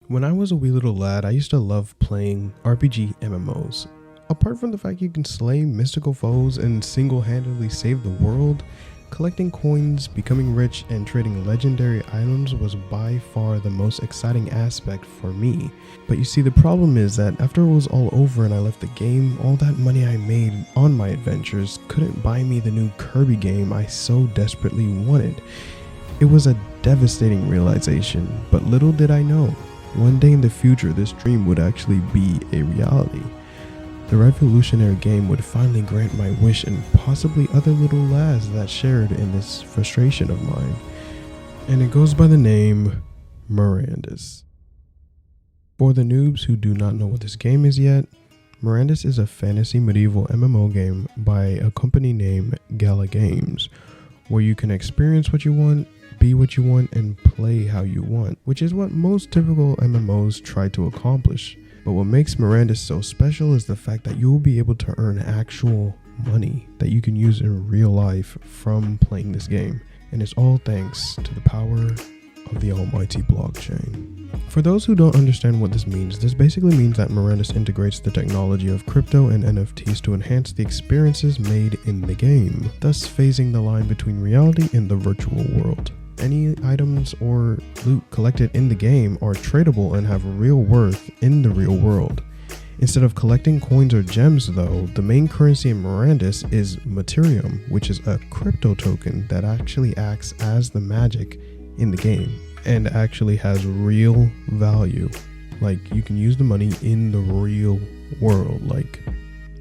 When I was a wee little lad, I used to love playing RPG MMOs. Apart from the fact you can slay mystical foes and single-handedly save the world, collecting coins, becoming rich, and trading legendary items was by far the most exciting aspect for me. But you see, the problem is that after it was all over and I left the game, all that money I made on my adventures couldn't buy me the new Kirby game I so desperately wanted. It was a devastating realization, but little did I know, one day in the future this dream would actually be a reality. The revolutionary game would finally grant my wish and possibly other little lads that shared in this frustration of mine. And it goes by the name Mirandus. For the noobs who do not know what this game is yet, Mirandus is a fantasy medieval MMO game by a company named Gala Games, where you can experience what you want, be what you want, and play how you want, which is what most typical MMOs try to accomplish. But what makes Mirandus so special is the fact that you will be able to earn actual money that you can use in real life from playing this game. And it's all thanks to the power of the almighty blockchain. For those who don't understand what this basically means that Mirandus integrates the technology of crypto and NFTs to enhance the experiences made in the game, thus phasing the line between reality and the virtual world. Any items or loot collected in the game are tradable and have real worth in the real world. Instead of collecting coins or gems though, the main currency in Mirandus is Materium, which is a crypto token that actually acts as the magic in the game and actually has real value. Like, you can use the money in the real world. Like,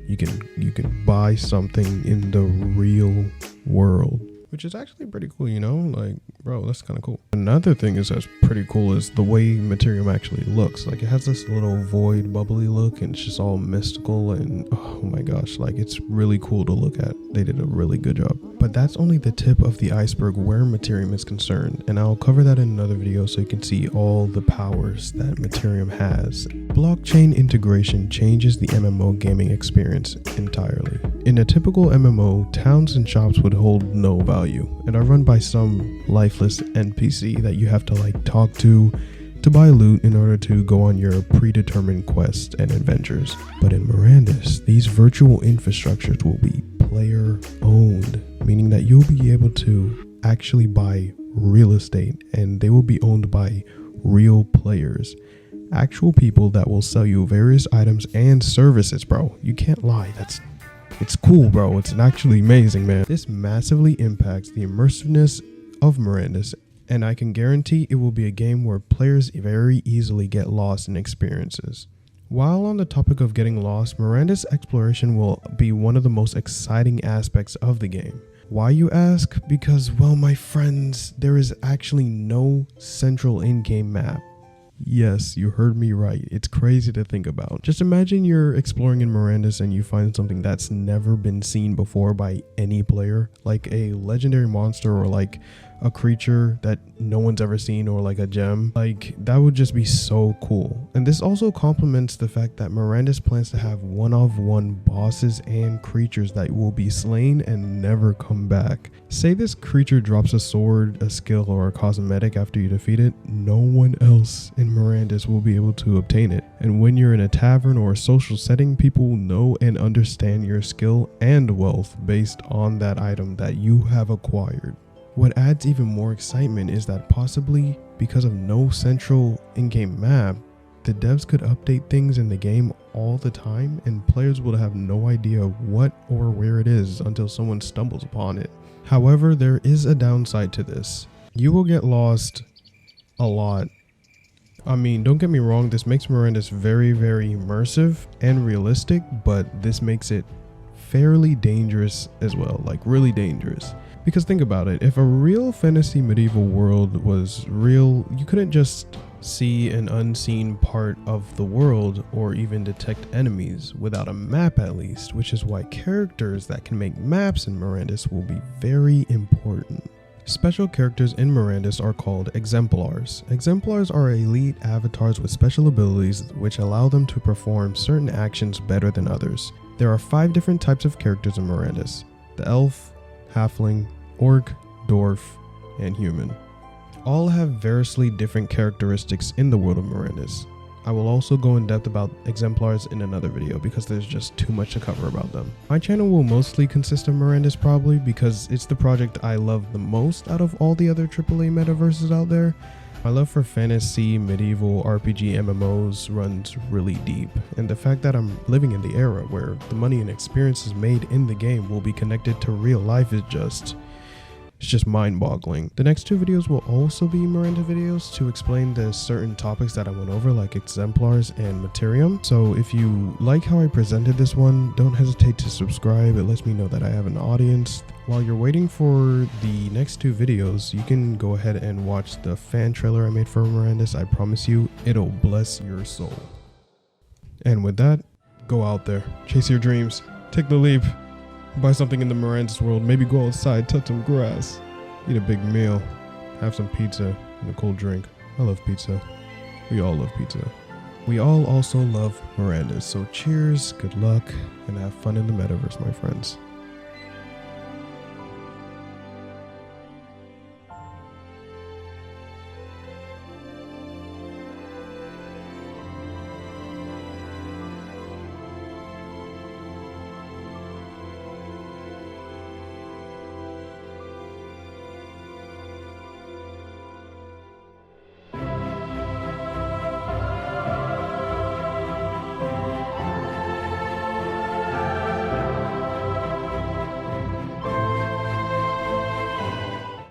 you can buy something in the real world, which is actually pretty cool, you know? Like, bro, that's kind of cool. Another thing that's pretty cool is the way Materium actually looks. Like, it has this little void bubbly look and it's just all mystical and oh my gosh, like, it's really cool to look at. They did a really good job. But that's only the tip of the iceberg where Materium is concerned, and I'll cover that in another video so you can see all the powers that Materium has. Blockchain integration changes the MMO gaming experience entirely. In a typical MMO, towns and shops would hold no value and are run by some lifeless NPC that you have to like talk to buy loot in order to go on your predetermined quests and adventures. But in Mirandus, these virtual infrastructures will be player owned, meaning that you'll be able to actually buy real estate and they will be owned by real players, actual people that will sell you various items and services, bro. You can't lie. It's cool, bro. It's actually amazing, man. This massively impacts the immersiveness of Mirandus, and I can guarantee it will be a game where players very easily get lost in experiences. While on the topic of getting lost, Mirandus exploration will be one of the most exciting aspects of the game. Why, you ask? Because, well, my friends, there is actually no central in-game map. Yes, you heard me right. It's crazy to think about. Just imagine you're exploring in Mirandus and you find something that's never been seen before by any player, like a legendary monster or like a creature that no one's ever seen, or like a gem. Like, that would just be so cool. And this also complements the fact that Mirandus plans to have one-of-one bosses and creatures that will be slain and never come back. Say this creature drops a sword, a skill, or a cosmetic after you defeat it, no one else in Mirandus will be able to obtain it. And when you're in a tavern or a social setting, people will know and understand your skill and wealth based on that item that you have acquired. What adds even more excitement is that possibly because of no central in-game map, the devs could update things in the game all the time and players would have no idea what or where it is until someone stumbles upon it. However, there is a downside to this. You will get lost a lot. I mean, don't get me wrong, this makes Mirandus very, very immersive and realistic, but this makes it fairly dangerous as well, like really dangerous. Because think about it, if a real fantasy medieval world was real, you couldn't just see an unseen part of the world or even detect enemies without a map at least, which is why characters that can make maps in Mirandus will be very important. Special characters in Mirandus are called Exemplars. Exemplars are elite avatars with special abilities which allow them to perform certain actions better than others. There are 5 different types of characters in Mirandus: the elf, halfling, orc, dwarf, and human. all have variously different characteristics in the world of Mirandus. I will also go in depth about exemplars in another video because there's just too much to cover about them. My channel will mostly consist of Mirandus probably because it's the project I love the most out of all the other AAA metaverses out there. My love for fantasy, medieval, RPG, MMOs runs really deep, and the fact that I'm living in the era where the money and experiences made in the game will be connected to real life is it's just mind-boggling. The next two videos will also be Miranda videos to explain the certain topics that I went over, like exemplars and Materium. So if you like how I presented this one, don't hesitate to subscribe. It lets me know that I have an audience. While you're waiting for the next two videos, you can go ahead and watch the fan trailer I made for Mirandus. I promise you, it'll bless your soul. And with that, go out there, chase your dreams, take the leap. Buy something in the Mirandus world, maybe go outside, touch some grass, eat a big meal, have some pizza and a cold drink. I love pizza. We all love pizza. We all also love Mirandus, so cheers, good luck, and have fun in the metaverse, my friends.